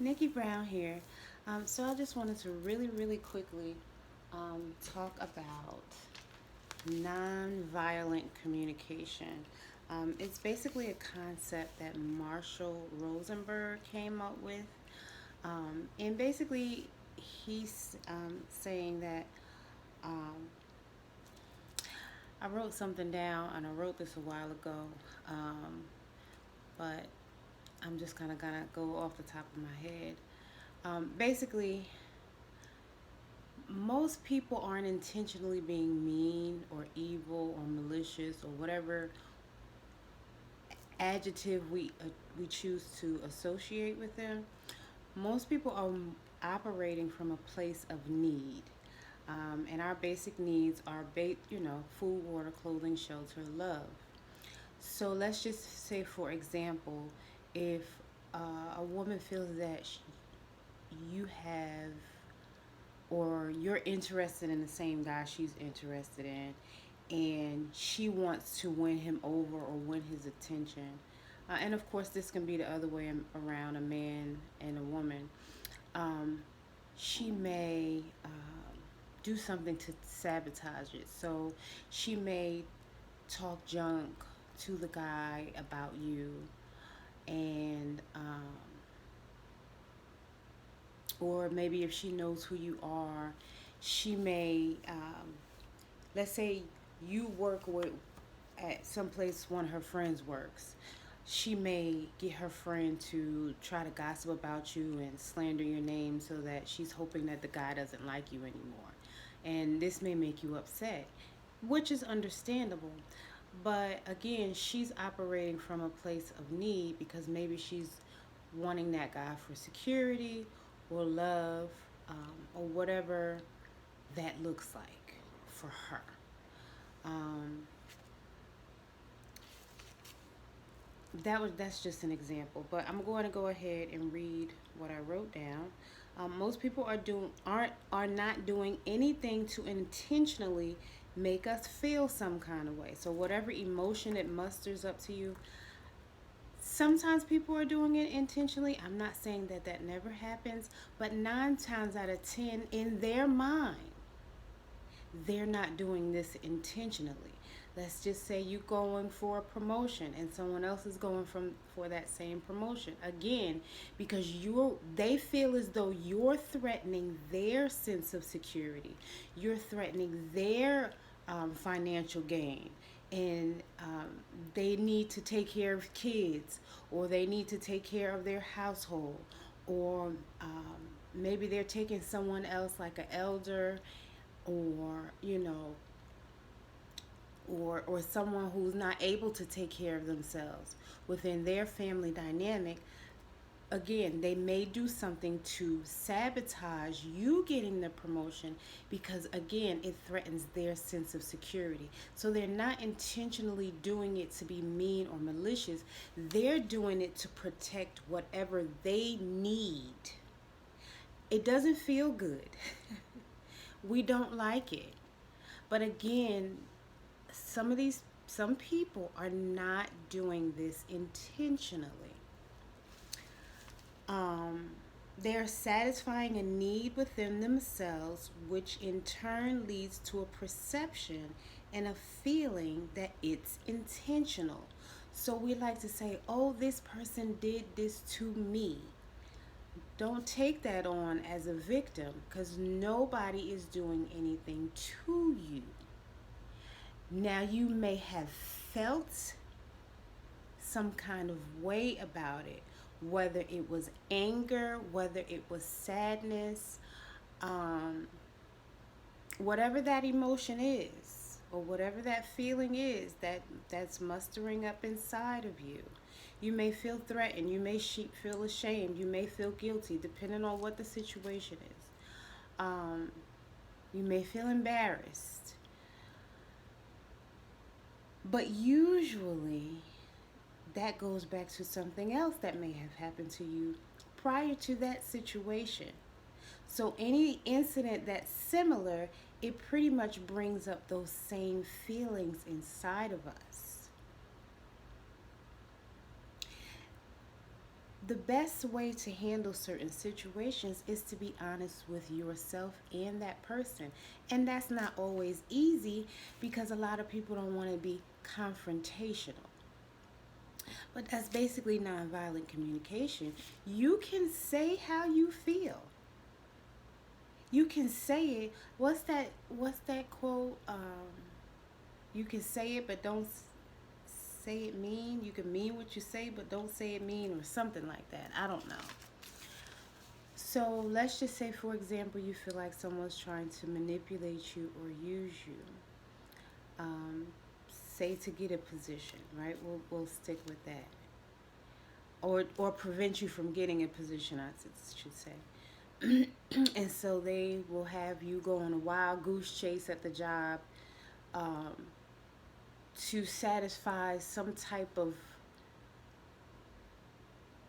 Nickie Brown here. So I just wanted to really quickly talk about nonviolent communication. It's basically a concept that Marshall Rosenberg came up with. And basically, he's saying that um, I wrote something down and I wrote this a while ago, um, but I'm just kind of gonna go off the top of my head. Basically, most people aren't intentionally being mean or evil or malicious or whatever adjective we choose to associate with them. Most people are operating from a place of need. And our basic needs are, food, water, clothing, shelter, love. So let's just say, for example, if a woman feels that you have or you're interested in the same guy she's interested in, and she wants to win him over or win his attention. And of course, this can be the other way around, a man and a woman. Um, she may do something to sabotage it. So she may talk junk to the guy about you, and or maybe if she knows who you are, she may, let's say you work with at some place one of her friends works. She may get her friend to try to gossip about you and slander your name so that she's hoping that the guy doesn't like you anymore. And this may make you upset, which is understandable. But again, she's operating from a place of need because maybe she's wanting that guy for security or love, or whatever that looks like for her. Um, that's just an example, but I'm going to go ahead and read what I wrote down. Most people are not doing anything to intentionally make us feel some kind of way. So whatever emotion it musters up to you, sometimes people are doing it intentionally. I'm not saying that that never happens, but 9 times out of 10 in their mind, they're not doing this intentionally. Let's just say you're going for a promotion and someone else is going for that same promotion. Again, because they feel as though you're threatening their sense of security. You're threatening their financial gain. And they need to take care of kids, or they need to take care of their household, or maybe they're taking someone else like an elder, or or someone who's not able to take care of themselves within their family dynamic. Again, they may do something to sabotage you getting the promotion because, again, it threatens their sense of security. So they're not intentionally doing it to be mean or malicious. They're doing it to protect whatever they need. It doesn't feel good. We don't like it. But again, some people are not doing this intentionally. Um, they're satisfying a need within themselves, which in turn leads to a perception and a feeling that it's intentional. So we like to say, oh, this person did this to me. Don't take that on as a victim because nobody is doing anything to you. Now, you may have felt some kind of way about it, whether it was anger, whether it was sadness, um, whatever that emotion is, or whatever that feeling is that's mustering up inside of you. You may feel threatened, you may feel ashamed, you may feel guilty, depending on what the situation is. You may feel embarrassed. But usually, that goes back to something else that may have happened to you prior to that situation. So, any incident that's similar, it pretty much brings up those same feelings inside of us. the best way to handle certain situations is to be honest with yourself and that person. And that's not always easy because a lot of people don't want to be confrontational. But that's basically nonviolent communication. You can say how you feel. You can say it. What's that quote? You can say it but don't say it mean. You can mean what you say but don't say it mean, or something like that. I don't know. So let's just say, for example, you feel like someone's trying to manipulate you or use you. Um, Say to get a position, right? We'll stick with that, or prevent you from getting a position, I should say. And so they will have you go on a wild goose chase at the job, um, to satisfy some type of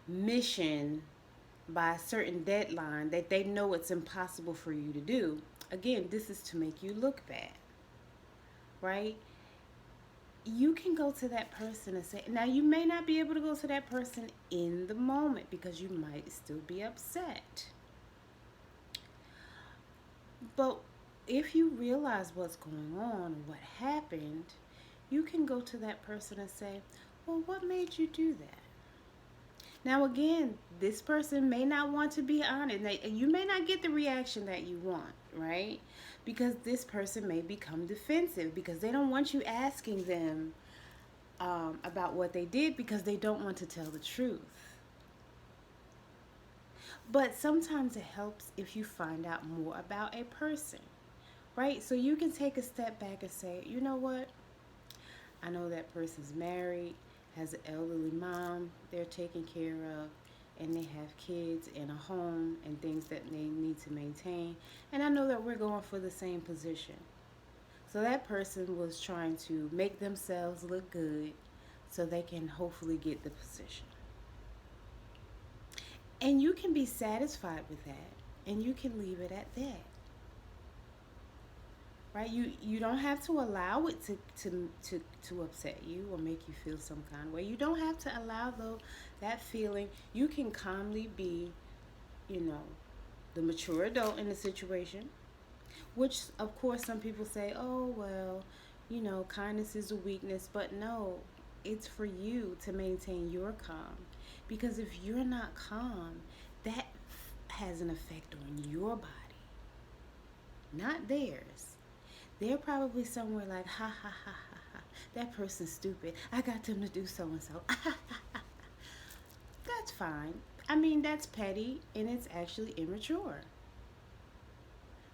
mission by a certain deadline that they know it's impossible for you to do. Again, this is to make you look bad, right? You can go to that person and say, now you may not be able to go to that person in the moment because you might still be upset. But if you realize what's going on or what happened, you can go to that person and say, well, what made you do that? Now, again, this person may not want to be honest. You may not get the reaction that you want, right? Because this person may become defensive because they don't want you asking them about what they did because they don't want to tell the truth. But sometimes it helps if you find out more about a person, right? So you can take a step back and say, you know what? I know that person's married, has an elderly mom they're taking care of, and they have kids and a home and things that they need to maintain. And I know that we're going for the same position. So that person was trying to make themselves look good so they can hopefully get the position. And you can be satisfied with that, and you can leave it at that. Right? You don't have to allow it to upset you or make you feel some kind of way. You don't have to allow that feeling. You can calmly be, you know, the mature adult in the situation, which of course some people say, oh well, you know, kindness is a weakness, but no, it's for you to maintain your calm, because if you're not calm, that has an effect on your body, not theirs. They're probably somewhere like, ha ha ha ha ha, that person's stupid, I got them to do so and so. That's fine. I mean, that's petty and it's actually immature.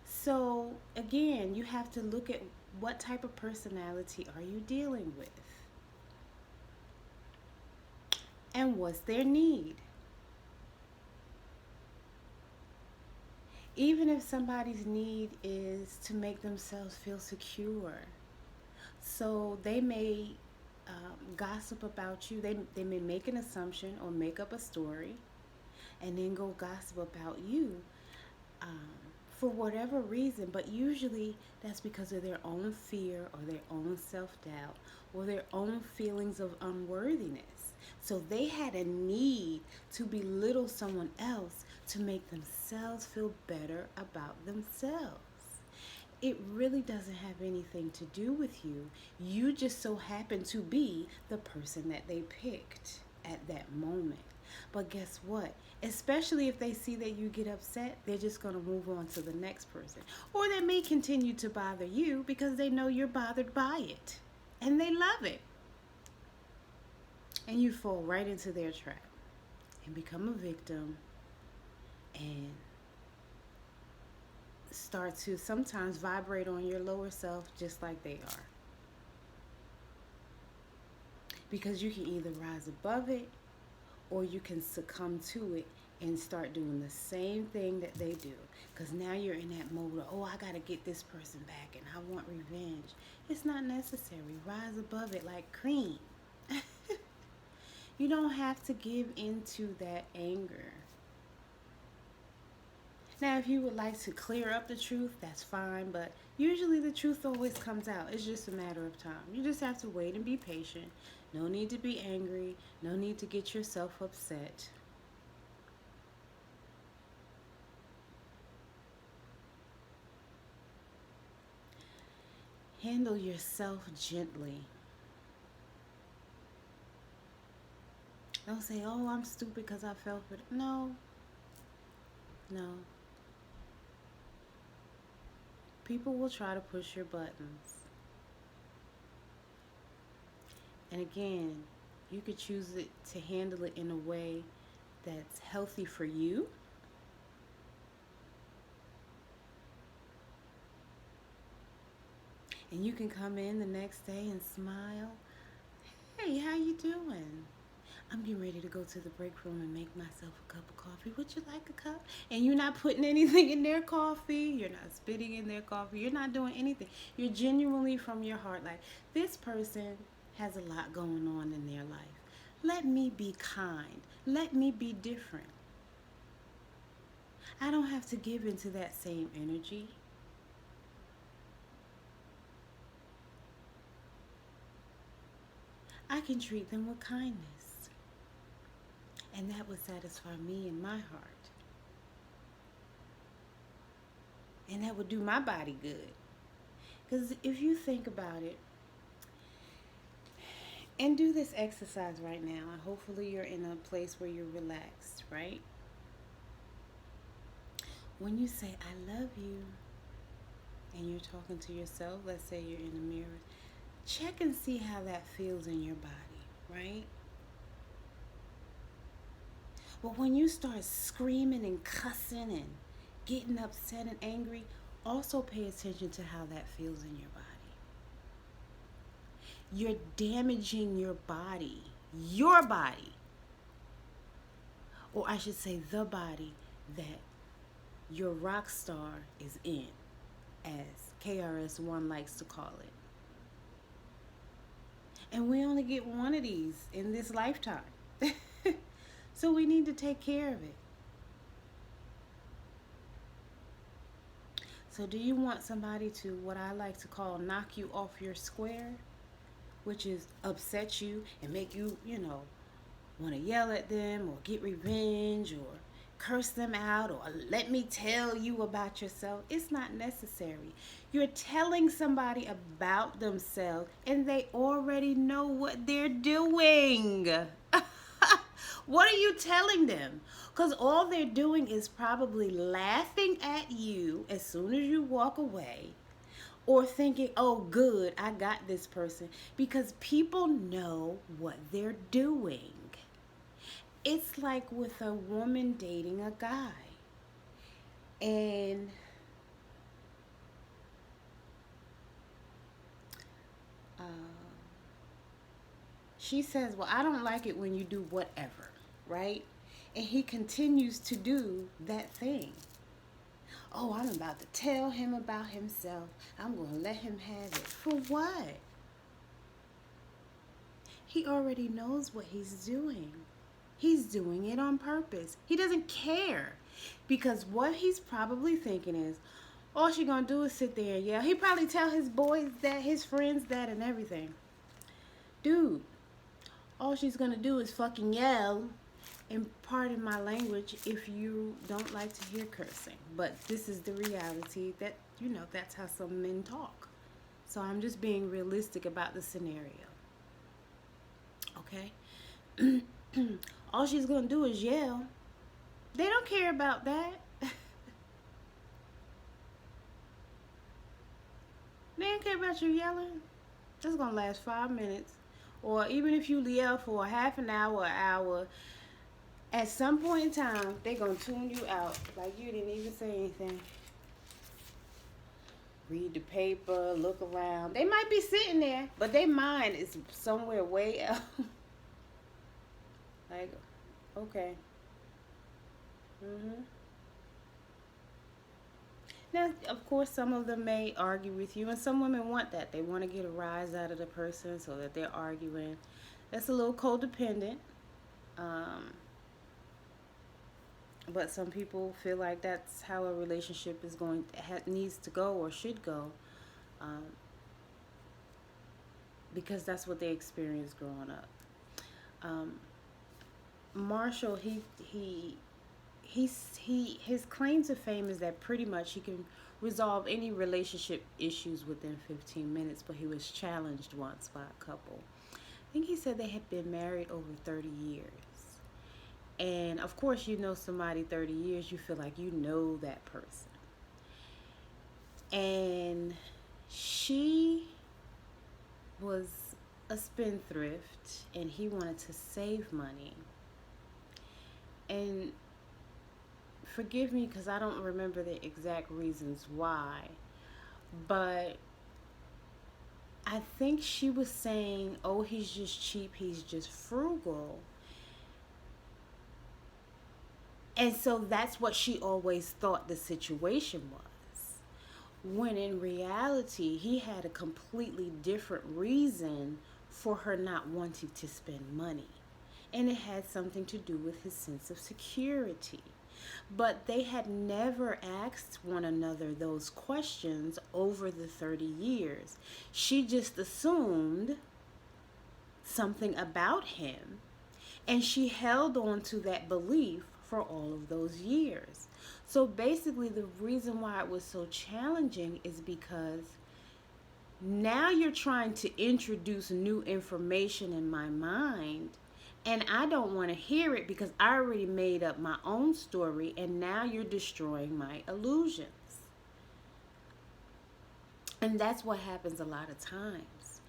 So again, you have to look at what type of personality are you dealing with and what's their need. Even if somebody's need is to make themselves feel secure, so they may gossip about you. They may make an assumption or make up a story and then go gossip about you, um, for whatever reason. But usually that's because of their own fear or their own self-doubt or their own feelings of unworthiness. So they had a need to belittle someone else to make themselves feel better about themselves. It really doesn't have anything to do with you. You just so happen to be the person that they picked at that moment. But guess what? Especially if they see that you get upset, they're just going to move on to the next person. Or they may continue to bother you because they know you're bothered by it. And they love it. And you fall right into their trap and become a victim and start to sometimes vibrate on your lower self just like they are. Because you can either rise above it or you can succumb to it and start doing the same thing that they do. Because now you're in that mode of, oh, I got to get this person back and I want revenge. It's not necessary. Rise above it like cream. You don't have to give into that anger. Now, if you would like to clear up the truth, that's fine, but usually the truth always comes out. It's just a matter of time. You just have to wait and be patient. No need to be angry. No need to get yourself upset. Handle yourself gently. Don't say, oh, I'm stupid because I fell for it. No, no. People will try to push your buttons. And again, you could choose it to handle it in a way that's healthy for you. And you can come in the next day and smile. Hey, how you doing? I'm getting ready to go to the break room and make myself a cup of coffee. Would you like a cup? And you're not putting anything in their coffee. You're not spitting in their coffee. You're not doing anything. You're genuinely from your heart like, this person has a lot going on in their life. Let me be kind. Let me be different. I don't have to give into that same energy. I can treat them with kindness. And that would satisfy me in my heart. And that would do my body good. Because if you think about it, and do this exercise right now, and hopefully you're in a place where you're relaxed, right? When you say, I love you, and you're talking to yourself, let's say you're in the mirror, check and see how that feels in your body, right? But when you start screaming and cussing and getting upset and angry, also pay attention to how that feels in your body. You're damaging your body, or I should say the body that your rock star is in, as KRS-One likes to call it. And we only get one of these in this lifetime. So we need to take care of it. So do you want somebody to, what I like to call, knock you off your square? Which is upset you and make you, want to yell at them or get revenge or curse them out or let me tell you about yourself. It's not necessary. You're telling somebody about themselves and they already know what they're doing. What are you telling them? Because all they're doing is probably laughing at you as soon as you walk away, or thinking, oh, good, I got this person. Because people know what they're doing. It's like with a woman dating a guy. And she says, well, I don't like it when you do whatever, right? And he continues to do that thing. Oh, I'm about to tell him about himself. I'm going to let him have it. For what? He already knows what he's doing. He's doing it on purpose. He doesn't care. Because what he's probably thinking is, all she's going to do is sit there and yell. He probably tell his boys that, his friends that, and everything. Dude, all she's going to do is fucking yell. And pardon my language if you don't like to hear cursing. But this is the reality that, that's how some men talk. So I'm just being realistic about the scenario. Okay? All she's going to do is yell. They don't care about that. They don't care about you yelling. That's going to last 5 minutes. Or even if you yell for a half an hour, at some point in time, they're going to tune you out. Like you didn't even say anything. Read the paper, look around. They might be sitting there, but their mind is somewhere way out. Like, okay. Now, of course, some of them may argue with you, and some women want that. They want to get a rise out of the person so that they're arguing. That's a little codependent. But some people feel like that's how a relationship is needs to go or should go, because that's what they experienced growing up. Marshall, his claim to fame is that pretty much he can resolve any relationship issues within 15 minutes, but he was challenged once by a couple. I think he said they had been married over 30 years. And of course, you know somebody 30 years, you feel like you know that person. And she was a spendthrift and he wanted to save money. And forgive me because I don't remember the exact reasons why, but I think she was saying, oh, he's just cheap, he's just frugal. And so that's what she always thought the situation was. When in reality, he had a completely different reason for her not wanting to spend money. And it had something to do with his sense of security. But they had never asked one another those questions over the 30 years. She just assumed something about him, and she held on to that belief for all of those years. So basically, the reason why it was so challenging is because now you're trying to introduce new information in my mind, and I don't want to hear it because I already made up my own story, and now you're destroying my illusions. And that's what happens a lot of times.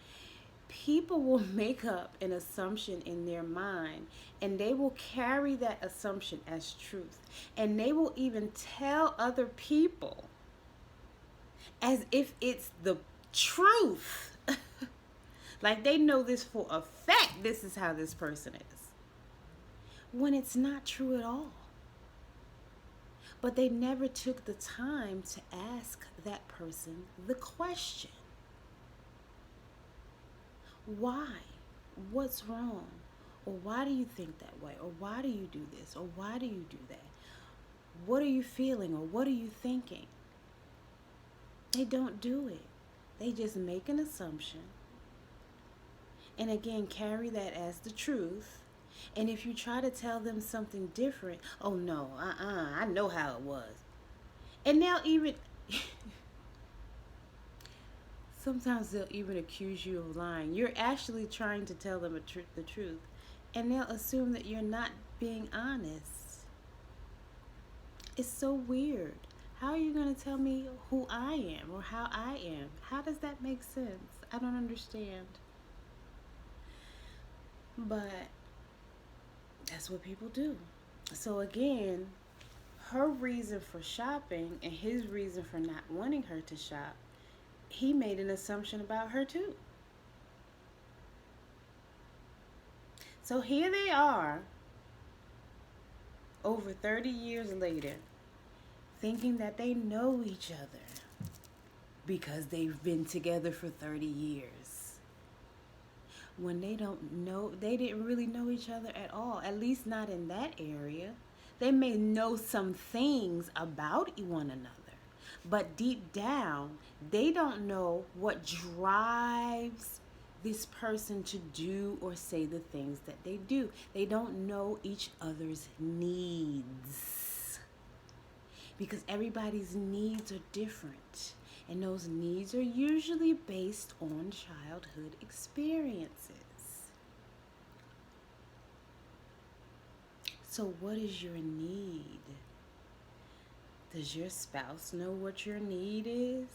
People will make up an assumption in their mind, and they will carry that assumption as truth, and they will even tell other people as if it's the truth. Like they know this for a fact, this is how this person is, when it's not true at all. But they never took the time to ask that person the question. Why? What's wrong? Or why do you think that way? Or why do you do this? Or why do you do that? What are you feeling? Or what are you thinking? They don't do it. They just make an assumption. And again, carry that as the truth. And if you try to tell them something different, oh no, I know how it was. And they'll even... Sometimes they'll even accuse you of lying. You're actually trying to tell them the truth, and they'll assume that you're not being honest. It's so weird. How are you going to tell me who I am or how I am? How does that make sense? I don't understand. But that's what people do. So again, her reason for shopping and his reason for not wanting her to shop, he made an assumption about her too. So here they are, over 30 years later, thinking that they know each other because they've been together for 30 years. When they don't know, they didn't really know each other at all, at least not in that area. They may know some things about one another, but deep down, they don't know what drives this person to do or say the things that they do. They don't know each other's needs because everybody's needs are different, and those needs are usually based on childhood experiences. So what is your need? Does your spouse know what your need is?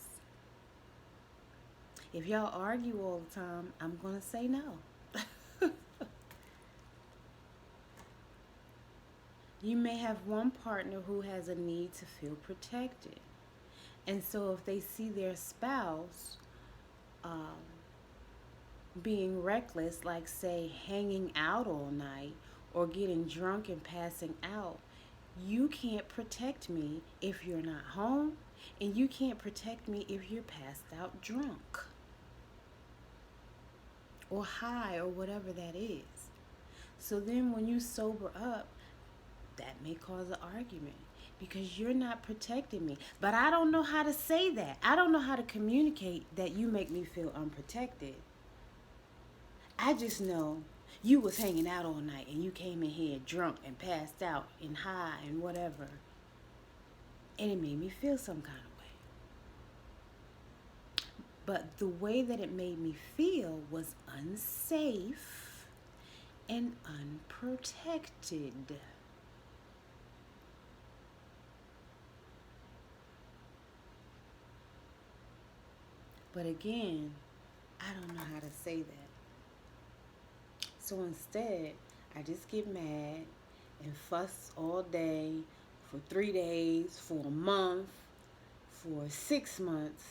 If y'all argue all the time, I'm going to say no. You may have one partner who has a need to feel protected. And so if they see their spouse being reckless, like say hanging out all night or getting drunk and passing out, you can't protect me if you're not home, and you can't protect me if you're passed out drunk or high or whatever that is. So then when you sober up, that may cause an argument because you're not protecting me. But I don't know how to say that. I don't know how to communicate that you make me feel unprotected. I just know you was hanging out all night and you came in here drunk and passed out and high and whatever. And it made me feel some kind of way. But the way that it made me feel was unsafe and unprotected. But again, I don't know how to say that. So instead, I just get mad and fuss all day for 3 days, for a month, for 6 months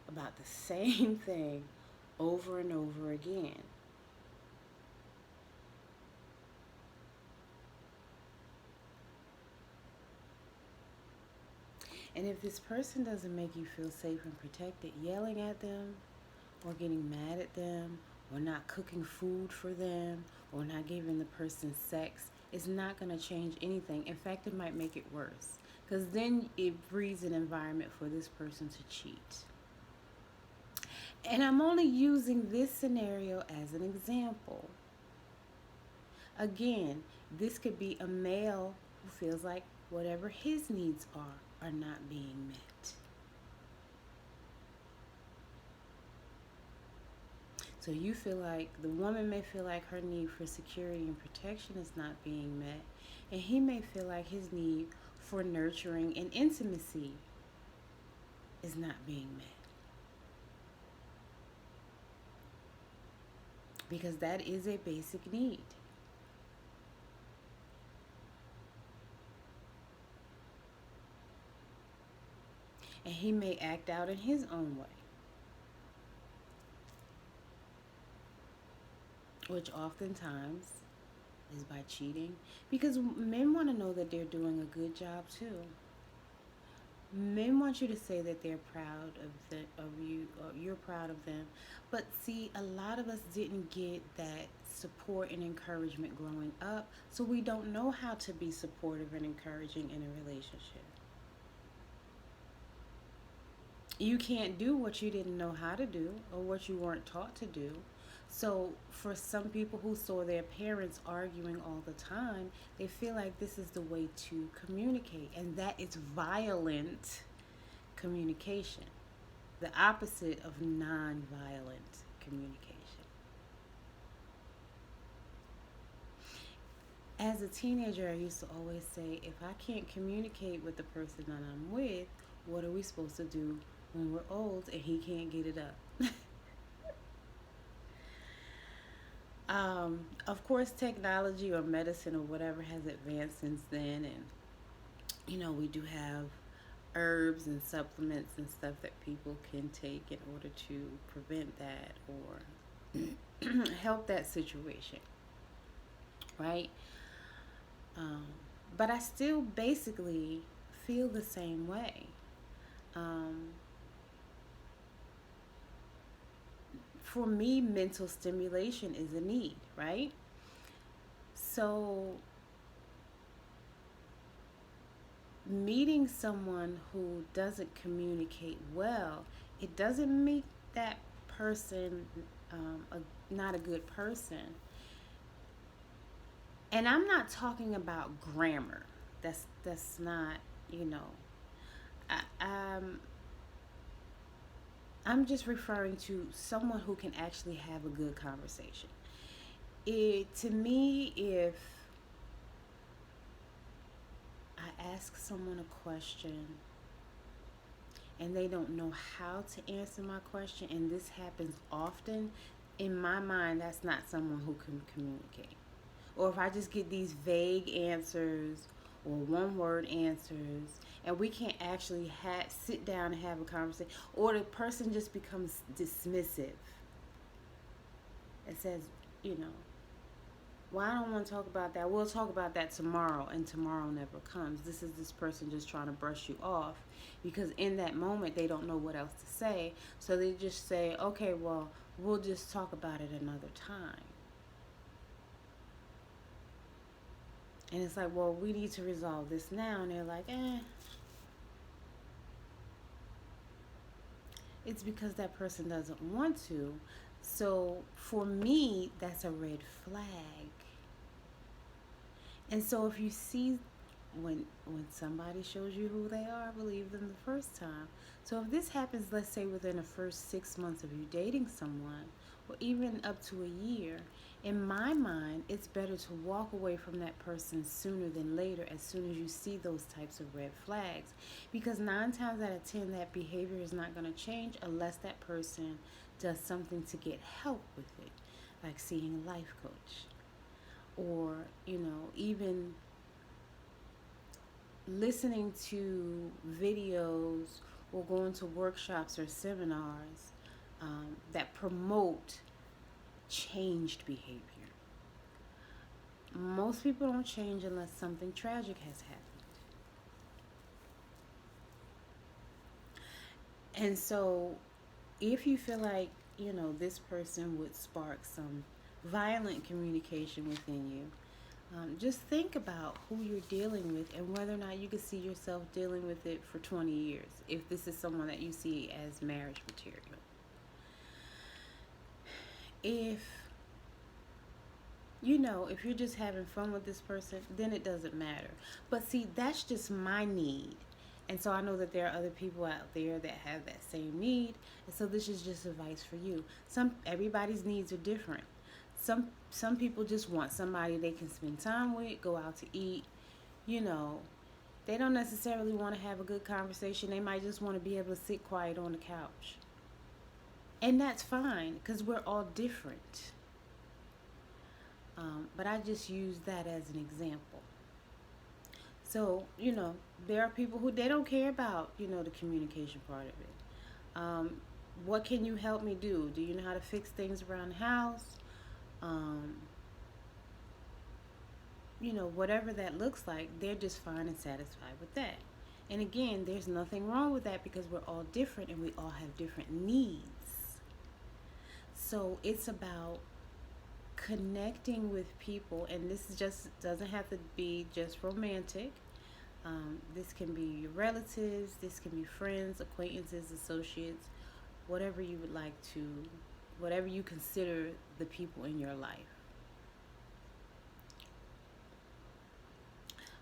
about the same thing over and over again. And if this person doesn't make you feel safe and protected, yelling at them or getting mad at them or not cooking food for them or not giving the person sex is not going to change anything. In fact, it might make it worse because then it breeds an environment for this person to cheat. And I'm only using this scenario as an example. Again, this could be a male who feels like whatever his needs are not being met. So you feel like the woman may feel like her need for security and protection is not being met, and he may feel like his need for nurturing and intimacy is not being met. Because that is a basic need. And he may act out in his own way, which oftentimes is by cheating, because men want to know that they're doing a good job too. Men want you to say that they're proud of you, or you're proud of them. But see, a lot of us didn't get that support and encouragement growing up, so we don't know how to be supportive and encouraging in a relationship. You can't do what you didn't know how to do or what you weren't taught to do. So, for some people who saw their parents arguing all the time, they feel like this is the way to communicate, and that is violent communication, the opposite of non-violent communication. As a teenager, I used to always say, if I can't communicate with the person that I'm with, what are we supposed to do when we're old and he can't get it up? Of course, technology or medicine or whatever has advanced since then, and we do have herbs and supplements and stuff that people can take in order to prevent that or help that situation, right? Um, but I still basically feel the same way. Um, for me, mental stimulation is a need, right? So, meeting someone who doesn't communicate well, it doesn't make that person not a good person. And I'm not talking about grammar. That's not, you know. I, um, I'm just referring to someone who can actually have a good conversation. To me, if I ask someone a question and they don't know how to answer my question, and this happens often, in my mind, that's not someone who can communicate. Or if I just get these vague answers or one word answers, and we can't actually sit down and have a conversation, or the person just becomes dismissive and says, you know, well, I don't want to talk about that. We'll talk about that tomorrow, and tomorrow never comes. This is this person just trying to brush you off because in that moment they don't know what else to say. So they just say, okay, well, we'll just talk about it another time. And it's like, well, we need to resolve this now. And they're like, It's because that person doesn't want to. So for me, that's a red flag. And so if you see when somebody shows you who they are, believe them the first time. So if this happens, let's say within the first 6 months of you dating someone, or even up to a year, in my mind, it's better to walk away from that person sooner than later, as soon as you see those types of red flags. Because 9 times out of 10, that behavior is not going to change unless that person does something to get help with it, like seeing a life coach, or, even listening to videos or going to workshops or seminars that promote changed behavior. Most people don't change unless something tragic has happened. And so, if you feel like, this person would spark some violent communication within you, just think about who you're dealing with and whether or not you can see yourself dealing with it for 20 years, if this is someone that you see as marriage material. If if you're just having fun with this person, then it doesn't matter. But see, that's just my need. And so I know that there are other people out there that have that same need. And so this is just advice for you. Everybody's needs are different. Some people just want somebody they can spend time with, go out to eat. You know, they don't necessarily want to have a good conversation. They might just want to be able to sit quiet on the couch. And that's fine, because we're all different. But I just use that as an example. So, there are people who they don't care about, the communication part of it. What can you help me do? Do you know how to fix things around the house? Whatever that looks like, they're just fine and satisfied with that. And again, there's nothing wrong with that, because we're all different and we all have different needs. So it's about connecting with people, and this just doesn't have to be just romantic. This can be your relatives, this can be friends, acquaintances, associates, whatever you would like to, whatever you consider the people in your life.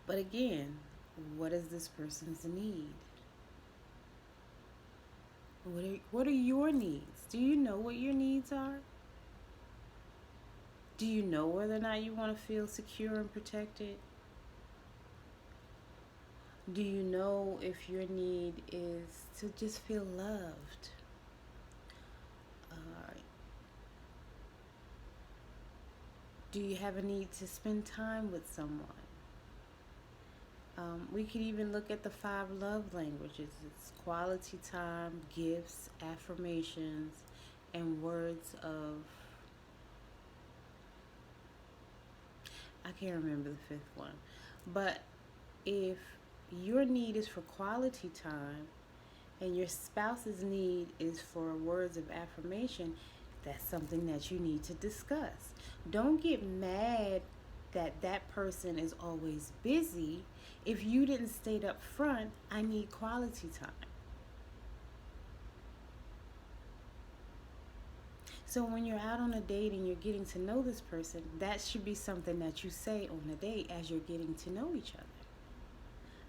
But again, what is this person's need? What are your needs? Do you know what your needs are? Do you know whether or not you want to feel secure and protected? Do you know if your need is to just feel loved? Do you have a need to spend time with someone? We could even look at the 5 love languages. It's quality time, gifts, affirmations, and words of... I can't remember the 5th one. But if your need is for quality time and your spouse's need is for words of affirmation, that's something that you need to discuss. Don't get mad that that person is always busy if you didn't state up front, I need quality time. So when you're out on a date and you're getting to know this person, that should be something that you say on the date as you're getting to know each other.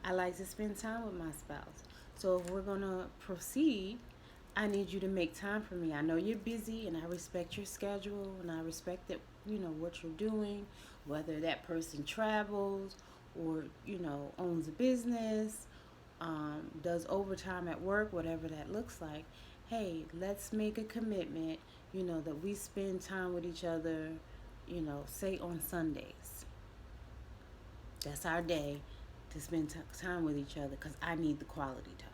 I like to spend time with my spouse. So if we're going to proceed, I need you to make time for me. I know you're busy and I respect your schedule and I respect that, what you're doing, whether that person travels or, owns a business, does overtime at work, whatever that looks like. Hey, let's make a commitment, that we spend time with each other, say on Sundays. That's our day to spend time with each other, because I need the quality time.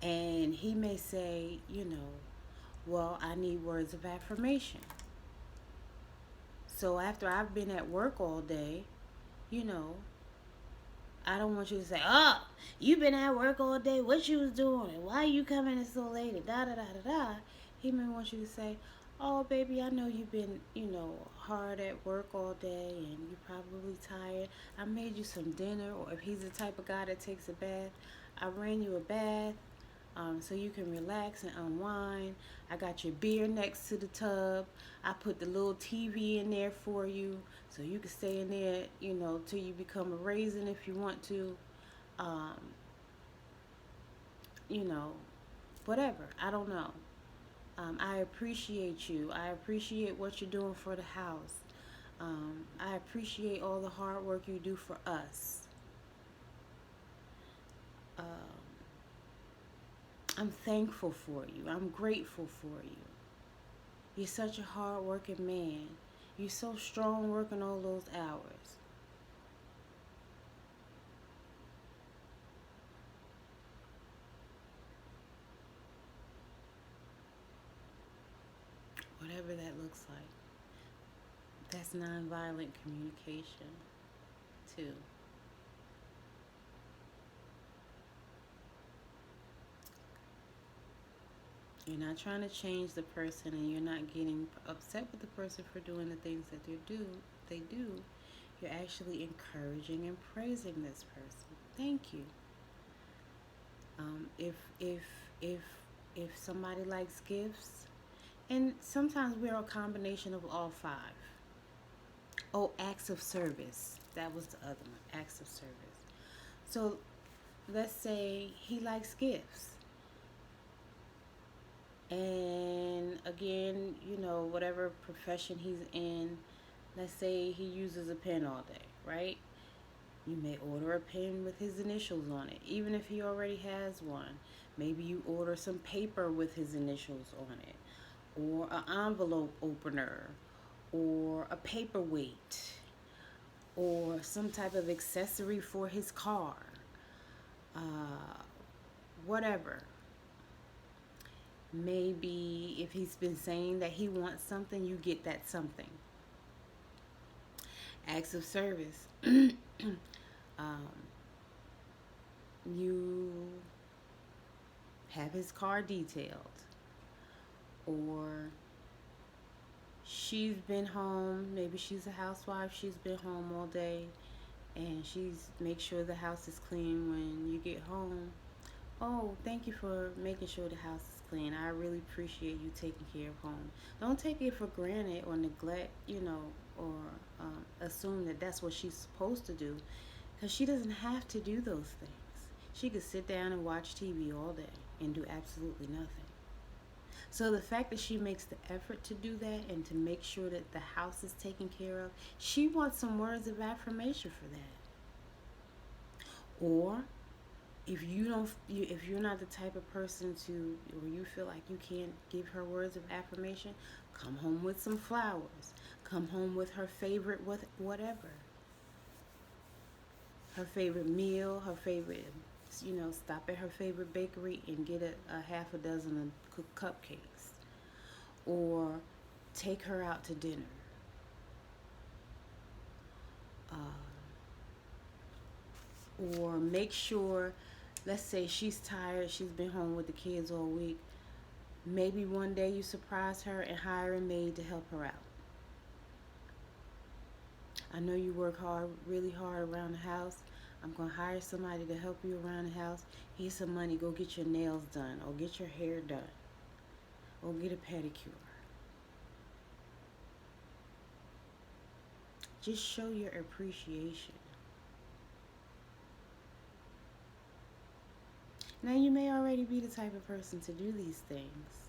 And he may say, well, I need words of affirmation. So after I've been at work all day, I don't want you to say, oh, you've been at work all day, what you was doing, why you coming in so late, and da da da da da. He may want you to say, oh, baby, I know you've been, hard at work all day and you're probably tired. I made you some dinner. Or if he's the type of guy that takes a bath, I ran you a bath. so you can relax and unwind. I got your beer next to the tub. I put the little TV in there for you, so you can stay in there, till you become a raisin if you want to. Um, you know, Whatever. I don't know. I appreciate you. I appreciate what you're doing for the house. I appreciate all the hard work you do for us. Um, I'm thankful for you. I'm grateful for you. You're such a hard working man. You're so strong working all those hours. Whatever that looks like. That's nonviolent communication, too. You're not trying to change the person, and you're not getting upset with the person for doing the things that they do. You're actually encouraging and praising this person. Thank you. If if if somebody likes gifts, and sometimes we're a combination of all five. Oh, acts of service. That was the other one. Acts of service. So let's say he likes gifts. And again, whatever profession he's in, let's say he uses a pen all day, right? You may order a pen with his initials on it, even if he already has one. Maybe you order some paper with his initials on it, or an envelope opener, or a paperweight, or some type of accessory for his car. Uh, Whatever. Maybe if he's been saying that he wants something, you get that something. Acts of service. um, you have his car detailed, or she's been home. Maybe she's a housewife. She's been home all day, and she's make sure the house is clean when you get home. Oh, thank you for making sure the house is clean. I really appreciate you taking care of home. Don't take it for granted or neglect, or assume that that's what she's supposed to do, because she doesn't have to do those things. She could sit down and watch TV all day and do absolutely nothing. So the fact that she makes the effort to do that and to make sure that the house is taken care of, she wants some words of affirmation for that. Or if you're not the type of person to, or you feel like you can't give her words of affirmation, come home with some flowers. Come home with her favorite whatever. Her favorite meal, her favorite, stop at her favorite bakery and get a half a dozen of cupcakes. Or take her out to dinner. Or make sure, let's say she's tired, she's been home with the kids all week. Maybe one day you surprise her and hire a maid to help her out. I know you work hard, really hard around the house. I'm going to hire somebody to help you around the house. Here's some money. Go get your nails done, or get your hair done, or get a pedicure. Just show your appreciation. Now, you may already be the type of person to do these things,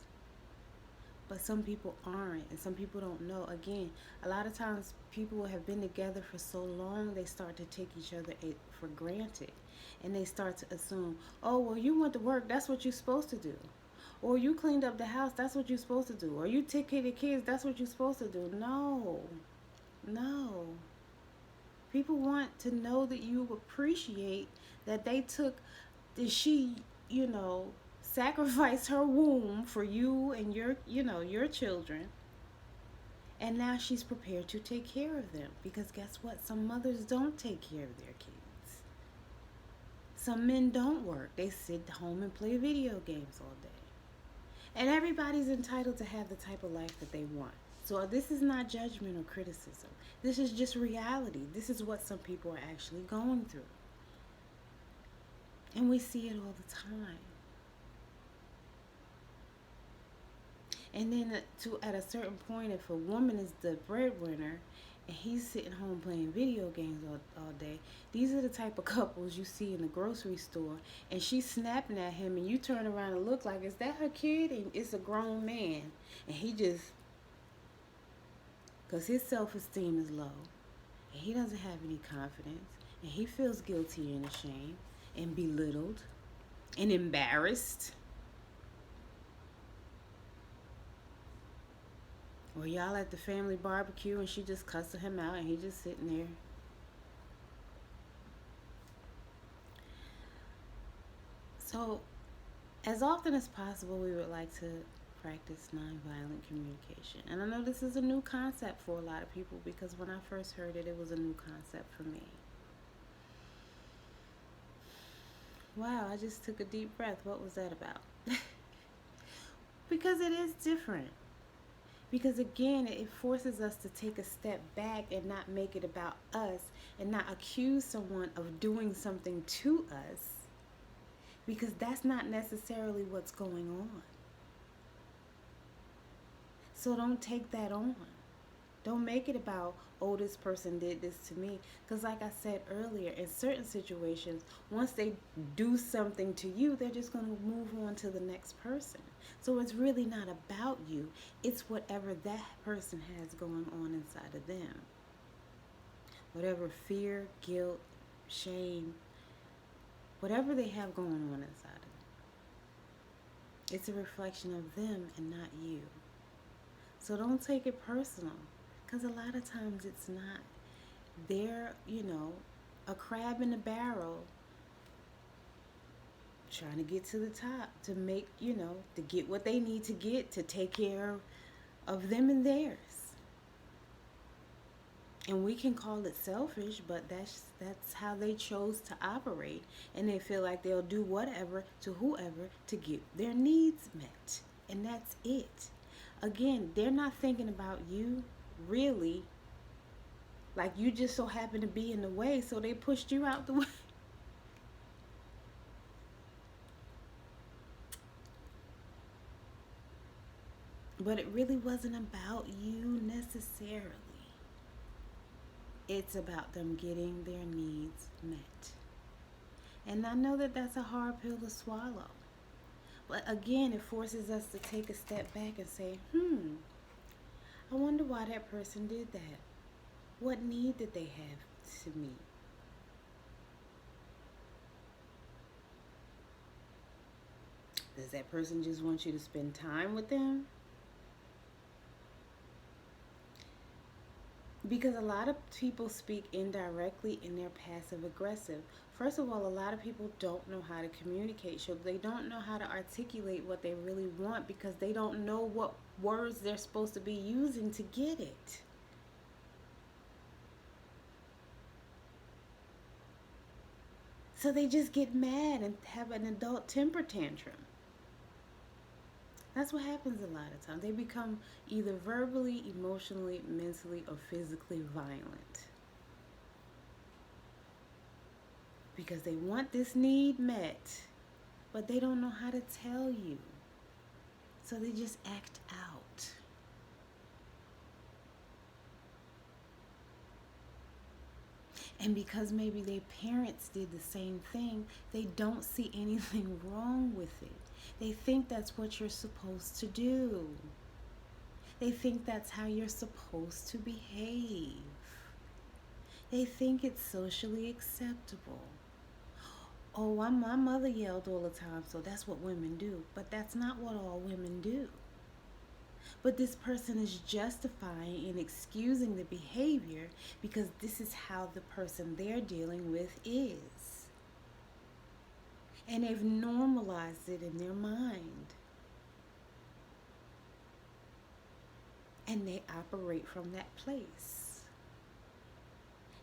but some people aren't, and some people don't know. Again, a lot of times people have been together for so long, they start to take each other for granted, and they start to assume, oh, well, you went to work, that's what you're supposed to do. Or you cleaned up the house, that's what you're supposed to do. Or you took care of the kids, that's what you're supposed to do. No. People want to know that you appreciate that she, sacrificed her womb for you and your children. And now she's prepared to take care of them. Because guess what? Some mothers don't take care of their kids. Some men don't work. They sit home and play video games all day. And everybody's entitled to have the type of life that they want. So this is not judgment or criticism. This is just reality. This is what some people are actually going through. And we see it all the time. And then at a certain point, if a woman is the breadwinner and he's sitting home playing video games all day, these are the type of couples you see in the grocery store. And she's snapping at him, and you turn around and look like, is that her kid? And it's a grown man. And he just, because his self-esteem is low, and he doesn't have any confidence, and he feels guilty and ashamed and belittled and embarrassed. Or y'all at the family barbecue and she just cussing him out and he just sitting there. So, as often as possible, we would like to practice nonviolent communication. And I know this is a new concept for a lot of people, because when I first heard it, it was a new concept for me. Wow, I just took a deep breath. What was that about? Because it is different. Because again, it forces us to take a step back and not make it about us, and not accuse someone of doing something to us, because that's not necessarily what's going on. So don't take that on. Don't make it about, oh, this person did this to me. Because like I said earlier, in certain situations, once they do something to you, they're just going to move on to the next person. So it's really not about you. It's whatever that person has going on inside of them. Whatever fear, guilt, shame, whatever they have going on inside of them. It's a reflection of them and not you. So don't take it personal. Because a lot of times it's not. They're, a crab in a barrel trying to get to the top to make, to get what they need to get to take care of them and theirs. And we can call it selfish, but that's how they chose to operate. And they feel like they'll do whatever to whoever to get their needs met. And that's it. Again, they're not thinking about you. Really, like you just so happen to be in the way, so they pushed you out the way. But it really wasn't about you necessarily. It's about them getting their needs met. And I know that that's a hard pill to swallow. But again, it forces us to take a step back and say, I wonder why that person did that. What need did they have to meet? Does that person just want you to spend time with them? Because a lot of people speak indirectly and they're passive aggressive. First of all, a lot of people don't know how to communicate. So they don't know how to articulate what they really want, because they don't know what words they're supposed to be using to get it. So they just get mad and have an adult temper tantrum. That's what happens a lot of times. They become either verbally, emotionally, mentally, or physically violent. Because they want this need met, but they don't know how to tell you. So they just act out. And because maybe their parents did the same thing, they don't see anything wrong with it. They think that's what you're supposed to do. They think that's how you're supposed to behave. They think it's socially acceptable. Oh, my mother yelled all the time, so that's what women do. But that's not what all women do. But this person is justifying and excusing the behavior because this is how the person they're dealing with is. And they've normalized it in their mind. And they operate from that place.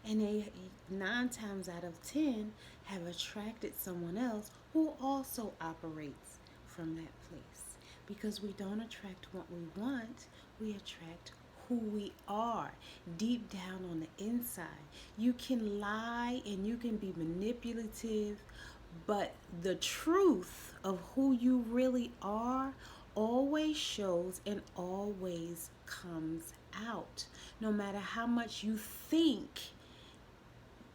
And they, 9 times out of 10, have attracted someone else who also operates from that place. Because we don't attract what we want, we attract who we are deep down on the inside. You can lie and you can be manipulative, but the truth of who you really are always shows and always comes out. No matter how much you think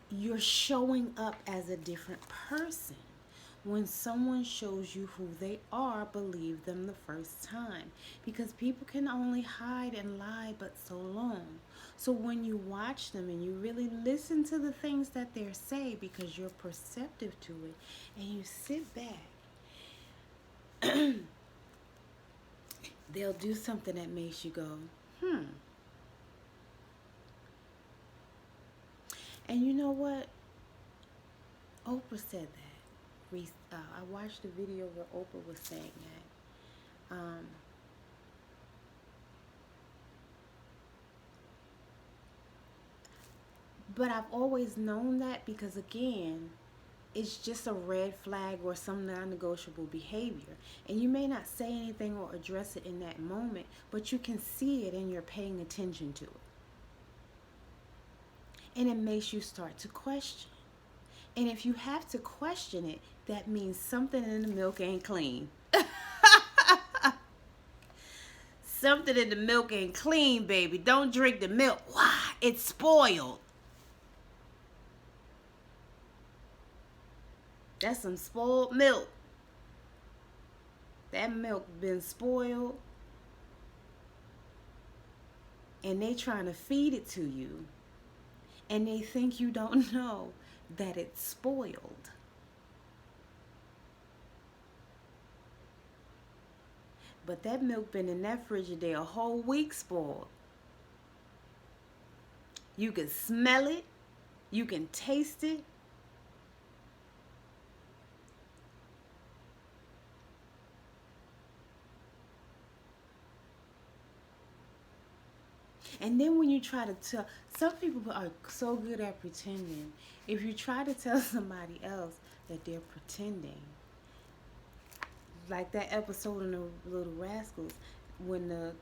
you're showing up as a different person. When someone shows you who they are, believe them the first time. Because people can only hide and lie but so long. So when you watch them and you really listen to the things that they say, because you're perceptive to it, and you sit back, they'll do something that makes you go, hmm. And you know what? Oprah said that. I watched a video where Oprah was saying that. But I've always known that because, again, it's just a red flag or some non-negotiable behavior. And you may not say anything or address it in that moment, but you can see it and you're paying attention to it. And it makes you start to question. And if you have to question it, that means something in the milk ain't clean. Something in the milk ain't clean, baby. Don't drink the milk. Why? It's spoiled. That's some spoiled milk. That milk been spoiled. And they trying to feed it to you. And they think you don't know that it's spoiled. But that milk been in that Frigidaire a whole week spoiled. You can smell it. You can taste it. And then when you try to tell, some people are so good at pretending. If you try to tell somebody else that they're pretending, like that episode in the Little Rascals, when the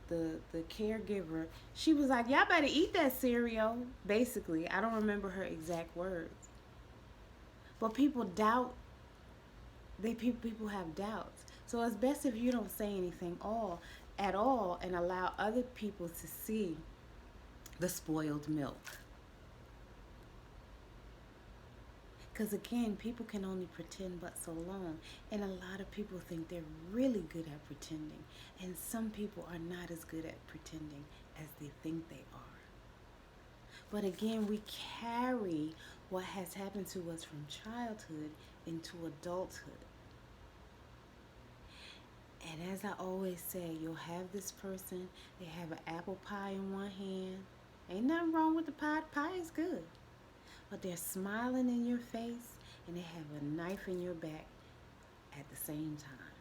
caregiver, she was like, y'all better eat that cereal, basically. I don't remember her exact words. But people doubt, people have doubts. So it's best if you don't say anything at all and allow other people to see the spoiled milk. Because again, people can only pretend but so long. And a lot of people think they're really good at pretending. And some people are not as good at pretending as they think they are. But again, we carry what has happened to us from childhood into adulthood. And as I always say, you'll have this person, they have an apple pie in one hand. Ain't nothing wrong with the pie. Pie is good. But they're smiling in your face and they have a knife in your back at the same time.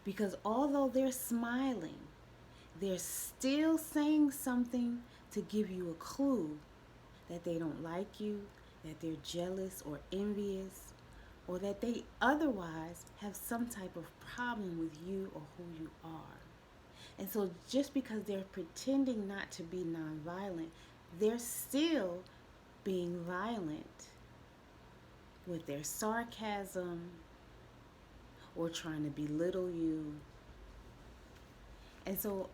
Because although they're smiling, they're still saying something to give you a clue that they don't like you, that they're jealous or envious, or that they otherwise have some type of problem with you or who you are. And so just because they're pretending not to be nonviolent, they're still being violent with their sarcasm or trying to belittle you. And so,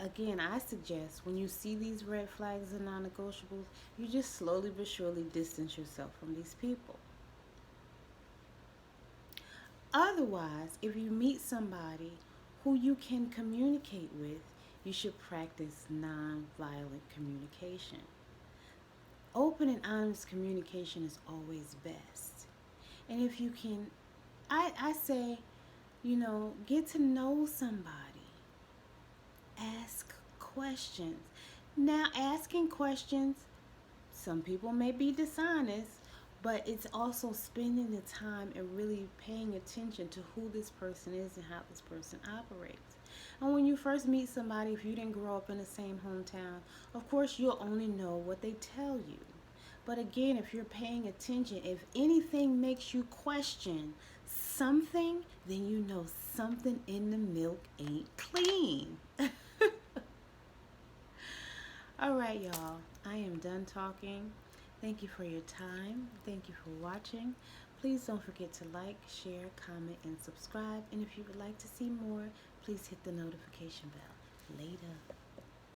again, I suggest when you see these red flags and non-negotiables, you just slowly but surely distance yourself from these people. Otherwise, if you meet somebody who you can communicate with, you should practice non-violent communication. Open and honest communication is always best. And if you can, I say, get to know somebody. Ask questions. Now, asking questions, some people may be dishonest, but it's also spending the time and really paying attention to who this person is and how this person operates. And when you first meet somebody, if you didn't grow up in the same hometown, of course you'll only know what they tell you. But again, if you're paying attention, if anything makes you question something, then you know something in the milk ain't clean. All right, y'all. I am done talking. Thank you for your time. Thank you for watching. Please don't forget to like, share, comment, and subscribe. And if you would like to see more, please hit the notification bell. Later.